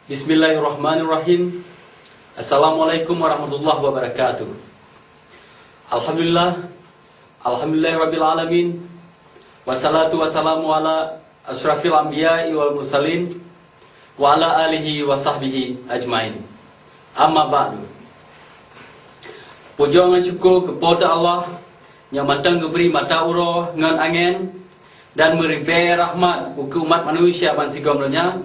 Bismillahirrahmanirrahim. Assalamualaikum warahmatullahi wabarakatuh. Alhamdulillahirabbil alamin. Wassalatu wassalamu ala asyrafil anbiya'i wal mursalin wa ala alihi wa sahbihi ajmain. Amma ba'du. Puja dan syukur kepada Allah yang matang memberi mata urah ngan angin dan memberi rahmat ke umat manusia bansigomnya,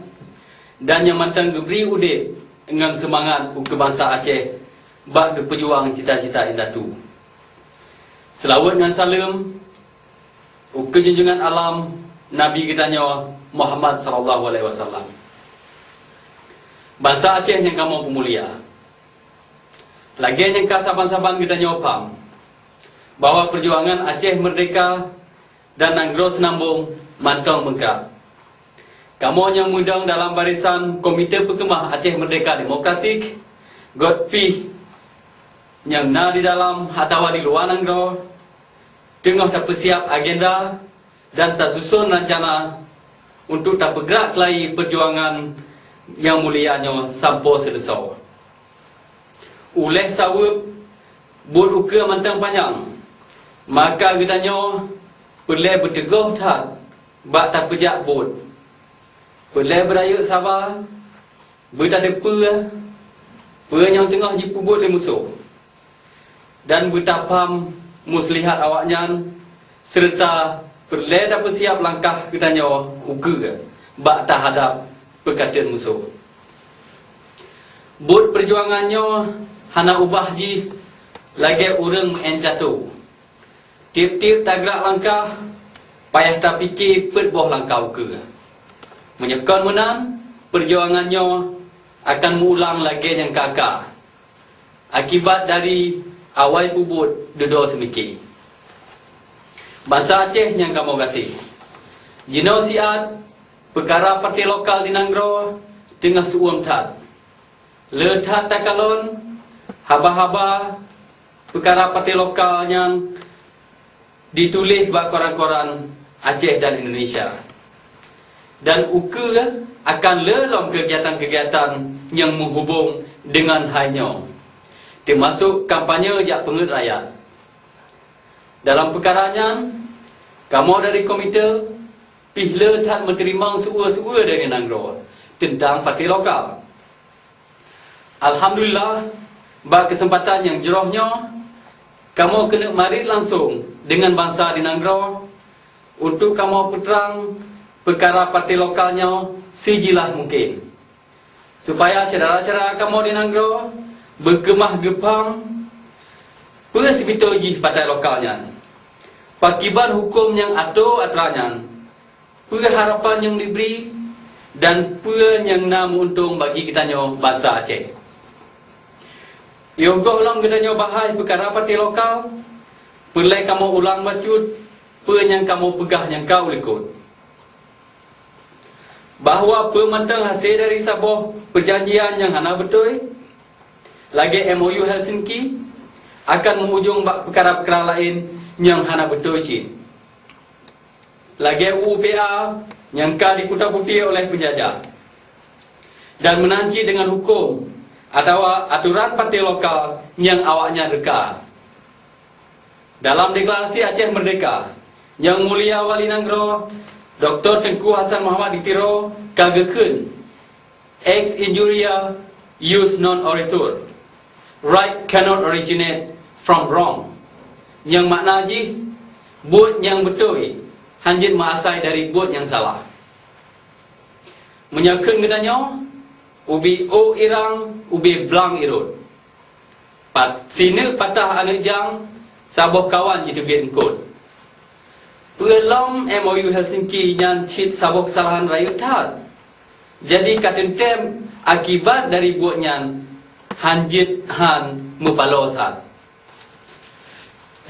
dan yang matang geberi udip dengan semangat ke bangsa Aceh bak ke pejuang cita-cita indah tu. Selawat dan salam ke junjungan alam Nabi kita nyawa Muhammad sallallahu alaihi wasallam. Bangsa Aceh yang kamu pemulia. Lagi yang saban-saban kita nyawa paham bahawa perjuangan Aceh merdeka dan Nanggro senambung mantong bengkak. Kamu yang mudang dalam barisan Komite Pekemah Aceh Merdeka Demokratik, Godpi yang na di dalam atau di luar Nanggro, tengah tak persiap agenda dan tak susun rencana untuk tak bergerak kelai perjuangan yang mulianya sampai selesai. Oleh sawab bud uka mantang panjang, maka kitanya perlu berteguh tak bak tak pejak bud. Perlu beraya sabar, bertak depa, yang tengah jipubut le musuh. Dan bertapam muslihat awaknya serta perlu tak bersiap langkah kitanya uga bak tak hadap perkataan musuh. Bud perjuangannya hana ubah ji lagi urang mencatu. Tiap-tiap tak gerak langkah payah tak fikir pet boh langkah uga. Menyekan menang, perjuangannya akan mengulang lagi yang kakak. Akibat dari awal pubut duduk semiki. Bangsa Aceh yang kamu kasih. Jenau siat, perkara parti lokal di Nanggro tengah suam tat. Letat takalon, haba-haba perkara parti lokal yang ditulis bak koran-koran Aceh dan Indonesia. Dan uka akan lelom kegiatan-kegiatan yang menghubung dengan hanya termasuk kampanye jak pengut rakyat. Dalam perkaranya, kamu dari komite pihla tak menerima suara-suara dari Nanggro tentang parti lokal. Alhamdulillah, bak kesempatan yang jerohnya, kamu kena mari langsung dengan bangsa di Nanggro untuk kamu peterang perkara parti lokalnya sejilah mungkin, supaya saudara-saudara kamu di Nanggro bergemah gepang persibito parti lokalnya, pakiban hukum yang atur atranya, harapan yang diberi dan yang namu untung bagi kitanya bangsa Aceh. Yogoh ulang kitanya bahai perkara parti lokal, perlu kamu ulang bacut yang kamu pegah yang kau ikut. Bahawa pemantang hasil dari sebuah perjanjian yang hana betul lagi MOU Helsinki akan mengujung perkara-perkara lain yang hana betul cik. Lagi UPA yang ka diputar-putir oleh penjajah dan menanci dengan hukum atau aturan parti lokal yang awaknya reka. Dalam deklarasi Aceh Merdeka, Yang Mulia Wali Nanggro Dr. Tengku Hassan Muhammad ditiro kagakeun ex injuria use non oritur. Right cannot originate from wrong. Yang makna ji buat yang betul hanjit maasai dari buat yang salah. Menyakeun katanya ubi o irang ubi blang irut. Sini patah anak jang saboh kawan jitu biar engkut. Pelom MOU Helsinki yang cit sabuk kesalahan rakyat tak. Jadi katentem akibat dari buatnya hanjit han mupalo tak.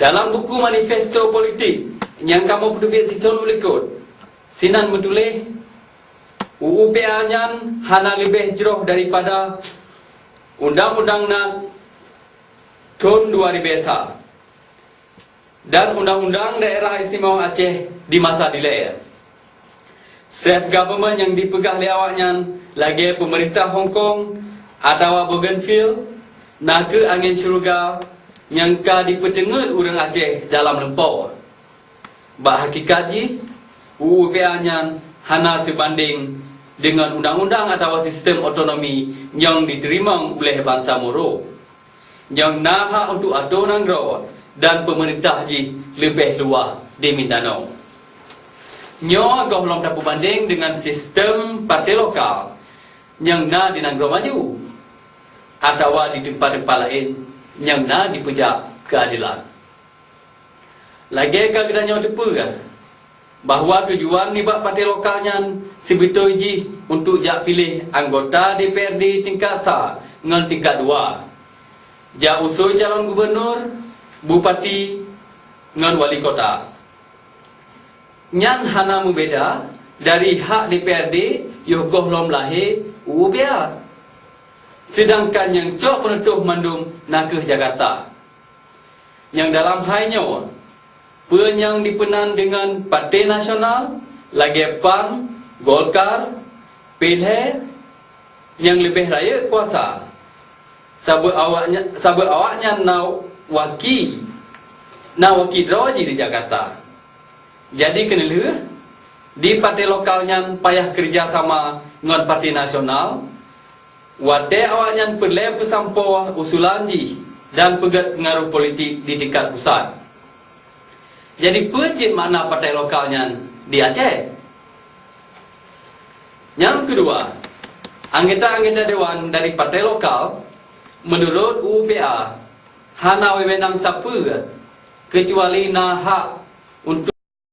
Dalam buku manifesto politik yang kamu pedubit siton ulikut, sinan metulis UUPA nyan hana lebih jeroh daripada undang-undang nak tahun 2000 dan Undang-Undang Daerah Istimewa Aceh di masa dilaya. self government yang dipegah oleh awaknya lagi pemerintah Hong Kong atau Bougainville nak ke angin syurga yang ka dipertengah orang Aceh dalam lempau. Bak hakikat ji UUPA nya hana sebanding dengan undang-undang atau sistem otonomi yang diterima oleh bangsa Moro yang nak hak untuk atur nanggro dan pemerintah ji lebih luas di Mindanao. Nyo agak belum dapat banding dengan sistem parti lokal yang na di Nanggro maju atau di tempat-tempat lain yang na dipejak keadilan. Lagi kita nyo tepu kan bahawa tujuan ni bak parti lokalnya sebetul ji untuk jak pilih anggota DPRD tingkat sah dengan tingkat 2. Jak usul calon gubernur, bupati dengan wali kota. Nyan hana membeda dari hak DPRD yogoh lom lahir UUPA. Sedangkan yang cok penentuh mandum nak ke Jakarta. Yang dalam halnya yang dipenan dengan Parti Nasional, lagi PAN, Golkar, PILHE yang lebih raya kuasa. Sabut awaknya nak waki droji di Jakarta. Jadi kena di parti lokalnya payah kerjasama dengan Parti Nasional. Wate awaknya perlu pesampo usulan ji dan pegat pengaruh politik di tingkat pusat. Jadi pecit makna partai lokalnya di Aceh. Yang kedua, anggota-anggota dewan dari partai lokal menurut UUPA hana wewenang siapa kecuali na hak untuk